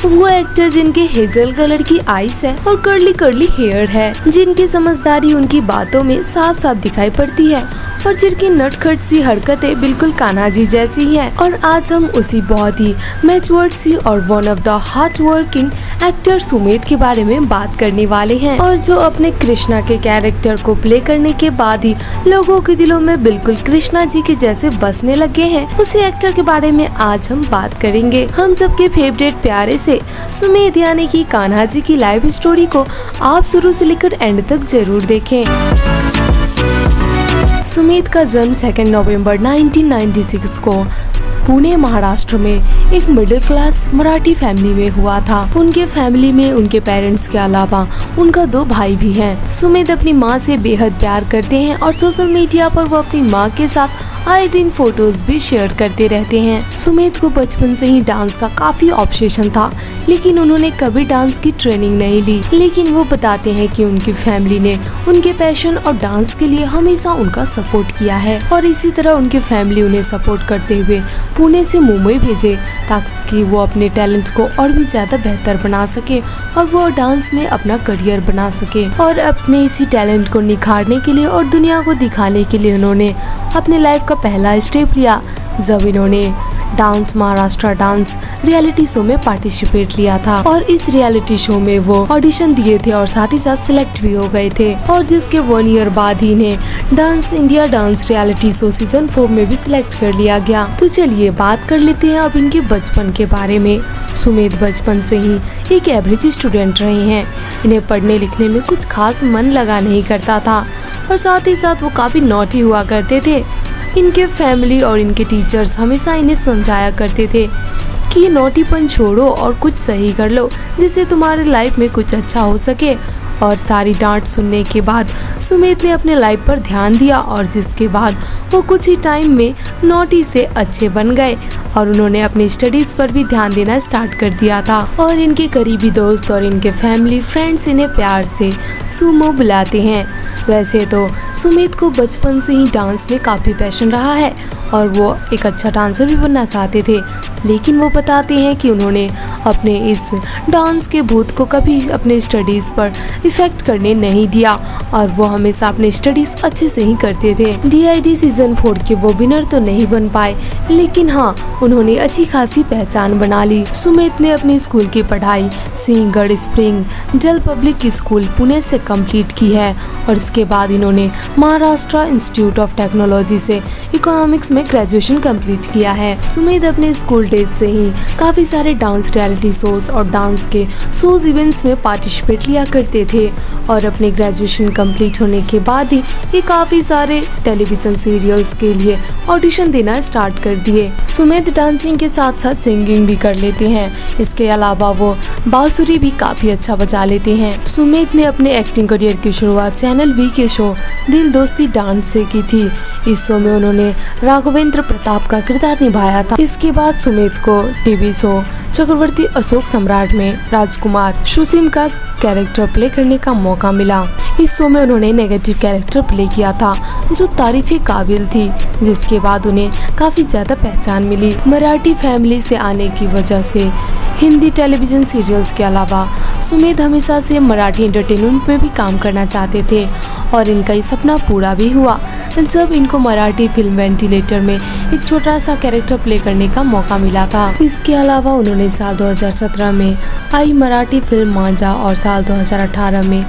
वो एक्टर जिनके hazel colour की आईज है और कर्ली कर्ली हेयर है, जिनकी समझदारी उनकी बातों में साफ साफ दिखाई पड़ती है और जिनकी नटखट सी हरकतें बिल्कुल कान्हा जी जैसी हैं। और आज हम उसी बहुत ही मैच्योर्ड सी और one of the hard working actor Sumedh के बारे में बात करने वाले हैं, और जो अपने कृष्णा के कैरेक्टर को प्ले करने के बाद ही लोगों के दिलों में बिल्कुल कृष्णा जी के जैसे बसने लगे हैं। उसी एक्टर के बारे में आज हम बात करेंगे। हम सबके फेवरेट प्यारे से सुमेध यानी कि कान्हा जी की लाइफ स्टोरी को आप शुरू से लेकर एंड तक जरूर देखें। सुमेध का जन्म 2 नवंबर 1996 को पुणे महाराष्ट्र में एक मिडिल क्लास मराठी फैमिली में हुआ था। उनके फैमिली में उनके पेरेंट्स के अलावा उनका 2 भाई भी हैं। सुमेध अपनी माँ से बेहद प्यार करते हैं और सोशल मीडिया पर वो अपनी माँ के साथ आए दिन फोटोज भी शेयर करते रहते हैं। सुमेध को बचपन से ही डांस का काफी ऑब्सेशन था, लेकिन उन्होंने कभी डांस की ट्रेनिंग नहीं ली। लेकिन वो बताते हैं कि उनकी फैमिली ने उनके पैशन और डांस के लिए हमेशा उनका सपोर्ट किया है, और इसी तरह उनकी फैमिली उन्हें सपोर्ट करते हुए पुणे से मुंबई भेजे ताकि वो अपने टैलेंट को और भी ज्यादा बेहतर बना सके और वो डांस में अपना करियर बना सके। और अपने इसी टैलेंट को निखारने के लिए और दुनिया को दिखाने के लिए उन्होंने अपने लाइफ का पहला स्टेप लिया जब इन्होंने dance Maharashtra dance reality show में पार्टिसिपेट लिया था। और इस रियलिटी शो में वो ऑडिशन दिए थे और साथ ही साथ सिलेक्ट भी हो गए थे, और जिसके 1 ईयर बाद ही इन्हें dance India dance reality show season 4 में भी सिलेक्ट कर लिया गया। तो चलिए बात कर लेते हैं अब इनके बचपन के बारे में। सुमेध बचपन से ही एक एवरेज स्टूडेंट रहे हैं। इन्हें पढ़ने लिखने में कुछ खास मन लगा नहीं करता था और साथ ही साथ वो काफी नॉटी हुआ करते थे। इनके फैमिली और इनके टीचर्स हमेशा इन्हें समझाया करते थे कि ये नॉटीपन छोड़ो और कुछ सही कर लो जिससे तुम्हारे लाइफ में कुछ अच्छा हो सके। और सारी डांट सुनने के बाद सुमेध ने अपने लाइफ पर ध्यान दिया और जिसके बाद वो कुछ ही टाइम में नॉटी से अच्छे बन गए और उन्होंने अपनी स्टडीज पर भी ध्यान देना स्टार्ट कर दिया था। और इनके करीबी दोस्त और इनके फैमिली फ्रेंड्स इन्हें प्यार से सुमो बुलाते हैं। वैसे तो सुमेध को बचपन से ही डांस में काफ़ी पैशन रहा है और वो एक अच्छा डांसर भी बनना चाहते थे, लेकिन वो बताते हैं कि उन्होंने अपने इस डांस के भूत को कभी अपने स्टडीज़ पर इफ़ेक्ट करने नहीं दिया और वो हमेशा अपने स्टडीज़ अच्छे से ही करते थे। DID सीजन 4 के वो विनर तो नहीं बन पाए, लेकिन हाँ उन्होंने अच्छी खासी पहचान बना ली। सुमेध ने अपनी स्कूल की पढ़ाई Sinhgad spring dale public school Pune से कंप्लीट की है और इसके बाद इन्होंने महाराष्ट्र इंस्टीट्यूट ऑफ टेक्नोलॉजी से इकोनॉमिक्स में ग्रेजुएशन कंप्लीट किया है। सुमेध अपने स्कूल डेज से ही काफी सारे डांस रियलिटी शोज और डांस के शोज इवेंट्स में पार्टिसिपेट लिया करते थे और अपने ग्रेजुएशन कंप्लीट होने के बाद ही ये काफी सारे टेलीविजन सीरियल्स के लिए ऑडिशन देना स्टार्ट कर दिए। सुमेध डांसिंग के साथ साथ सिंगिंग भी कर लेते हैं। इसके अलावा वो बांसुरी भी काफी अच्छा बजा लेते हैं। सुमेध ने अपने एक्टिंग करियर की शुरुआत चैनल V के शो दिल दोस्ती डांस से की थी। इस शो में उन्होंने राघवेंद्र प्रताप का किरदार निभाया था। इसके बाद सुमेध को टीवी शो चक्रवर्ती अशोक सम्राट में राजकुमार सुसीम का कैरेक्टर प्ले करने का मौका मिला। इस शो में उन्होंने नेगेटिव कैरेक्टर प्ले किया था जो तारीफे काबिल थी, जिसके बाद उन्हें काफी ज्यादा पहचान मिली। मराठी फैमिली से आने की वजह से हिंदी टेलीविजन सीरियल्स के अलावा सुमेध हमेशा से मराठी एंटरटेनमेंट में भी काम करना चाहते थे और इनका ये सपना पूरा भी हुआ जब इनको मराठी फिल्म वेंटिलेटर में एक छोटा सा कैरेक्टर प्ले करने का मौका मिला था। इसके अलावा उन्होंने साल 2017 में आई मराठी फिल्म मांझा और साल 2018 में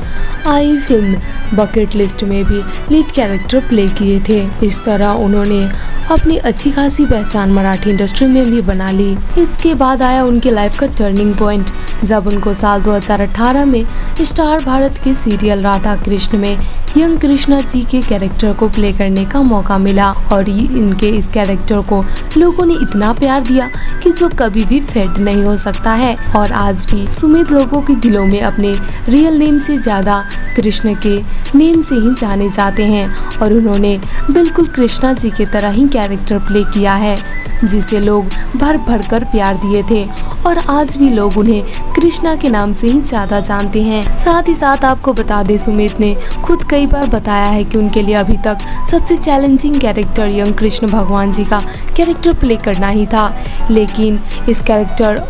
आई फिल्म बकेट लिस्ट में भी लीड कैरेक्टर प्ले किए थे। इस तरह उन्होंने अपनी अच्छी खासी पहचान मराठी इंडस्ट्री में भी बना ली। इसके बाद आया उनके लाइफ का टर्निंग पॉइंट जब उनको साल 2018 में स्टार भारत के सीरियल राधा कृष्ण में यंग कृष्णा जी के कैरेक्टर को प्ले करने का मौका मिला और इनके इस कैरेक्टर को लोगों ने इतना प्यार दिया कि जो कभी भी फेड नहीं हो सकता है। और आज भी सुमेध लोगों के दिलों में अपने रियल नेम से ज्यादा कृष्ण के नेम से ही जाने जाते हैं और उन्होंने बिल्कुल कृष्णा जी की तरह ही कैरेक्टर प्ले किया है जिसे लोग भर भर कर प्यार दिए थे और आज भी लोग उन्हें कृष्णा के नाम से ही ज्यादा जानते हैं। साथ ही साथ आपको बता दें, सुमित ने खुद कई बार बताया है कि उनके लिए अभी तक सबसे चैलेंजिंग कैरेक्टर यंग कृष्ण भगवान जी का कैरेक्टर प्ले करना ही था, लेकिन इस कैरेक्टर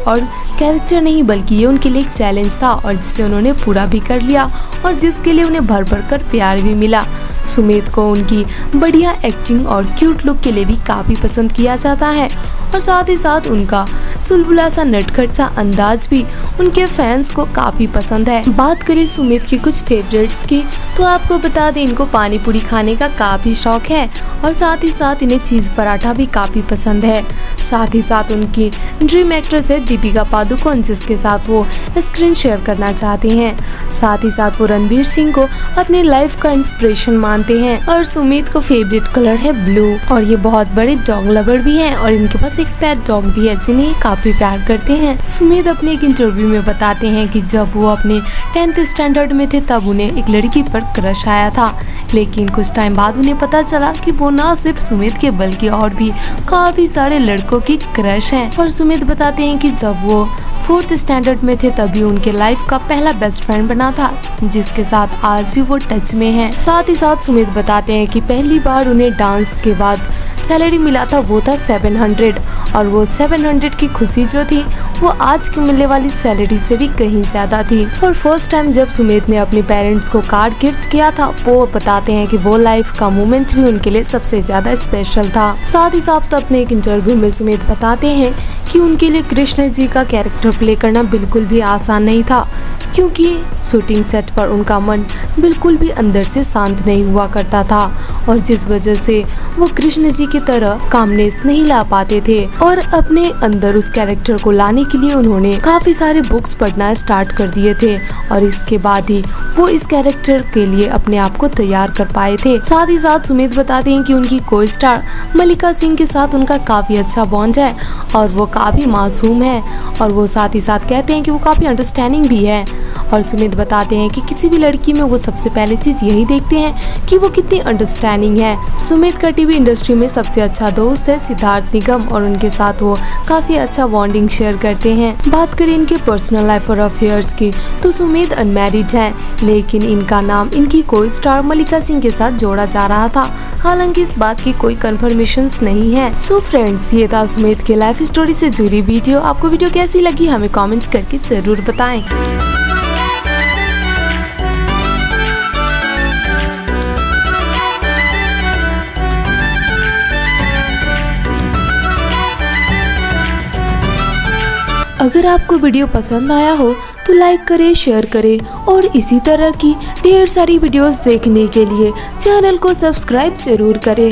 नहीं बल्कि ये उनके लिए एक चैलेंज था और जिसे उन्होंने पूरा भी कर लिया और जिसके लिए उन्हें भर भर कर प्यार भी मिला। सुमित को उनकी बढ़िया एक्टिंग और क्यूट लुक के लिए भी काफ़ी पसंद किया जाता है और साथ ही साथ उनका चुलबुला सा नटखट सा अंदाज भी उनके फैंस को काफ़ी पसंद है। बात करें सुमित की कुछ फेवरेट्स की तो आपको बता दें, इनको पानी पूरी खाने का काफ़ी शौक है और साथ ही साथ इन्हें चीज़ पराठा भी काफ़ी पसंद है। साथ ही साथ उनकी ड्रीम एक्ट्रेस है दीपिका पादुकोण, जिसके साथ वो स्क्रीन शेयर करना चाहते हैं। साथ ही साथ वो रणवीर सिंह को अपनी लाइफ का इंस्पिरेशन मानते हैं और सुमित को फेवरेट कलर है ब्लू और ये बहुत बड़े डॉग लवर भी हैं और इनके पास एक पेट डॉग भी है जिन्हें काफी प्यार करते हैं। सुमित अपने एक इंटरव्यू में बताते हैं कि जब वो अपने 10th स्टैंडर्ड में थे तब उन्हें एक लड़की पर क्रश आया था, लेकिन कुछ टाइम बाद उन्हें पता चला कि वो ना सिर्फ सुमित के बल्कि और भी काफी सारे लड़कों की क्रश हैं। और सुमित बताते हैं कि जब वो 4th स्टैंडर्ड में थे तभी उनके लाइफ का पहला बेस्ट फ्रेंड बना था, जिसके साथ आज भी वो टच में हैं। साथ ही साथ सुमित बताते हैं कि पहली बार उन्हें डांस के बाद सैलरी मिला था वो था 700 और वो 700 की खुशी जो थी वो आज की मिलने वाली सैलरी से भी कहीं ज्यादा थी। और फर्स्ट टाइम जब सुमित ने अपने पेरेंट्स को कार्ड गिफ्ट किया था वो बताते हैं कि वो लाइफ का मोमेंट भी उनके लिए सबसे ज्यादा स्पेशल था। साथ ही साथ अपने एक इंटरव्यू में सुमित बताते हैं कि उनके लिए कृष्ण जी का कैरेक्टर प्ले करना बिल्कुल भी आसान नहीं था, क्योंकि शूटिंग सेट पर उनका मन बिल्कुल भी अंदर से शांत नहीं हुआ करता था और जिस वजह से वो कृष्ण जी की तरह कामनेस नहीं ला पाते थे। और अपने अंदर उस कैरेक्टर को लाने के लिए उन्होंने काफी सारे बुक्स पढ़ना स्टार्ट कर दिए थे और इसके बाद ही वो इस कैरेक्टर के लिए अपने आप को तैयार कर पाए थे। साथ ही साथ सुमित बताते हैं कि उनकी को स्टार मल्लिका सिंह के साथ उनका काफी अच्छा बॉन्ड है और वो काफी मासूम है और वो साथ ही साथ कहते हैं कि वो काफी अंडरस्टैंडिंग भी है। और सुमित बताते हैं कि किसी भी लड़की में वो सबसे पहले चीज यही देखते हैं कि वो कितनी अंडरस्टैंडिंग है। सुमित का टीवी इंडस्ट्री में सबसे अच्छा दोस्त है सिद्धार्थ निगम और उनके साथ वो काफी अच्छा बॉन्डिंग शेयर करते हैं। बात करें इनके पर्सनल लाइफ और अफेयर्स की तो सुमित अनमैरिड है, लेकिन इनका नाम इनकी को स्टार मल्लिका सिंह के साथ जोड़ा जा रहा था, हालांकि इस बात की कोई कंफर्मेशन नहीं है। सो फ्रेंड्स, ये था सुमित के लाइफ स्टोरी से जुड़ी वीडियो। आपको वीडियो कैसी लगी हमें कमेंट करके जरूर बताएं। अगर आपको वीडियो पसंद आया हो तो लाइक करें, शेयर करें और इसी तरह की ढेर सारी वीडियोस देखने के लिए चैनल को सब्सक्राइब जरूर करें।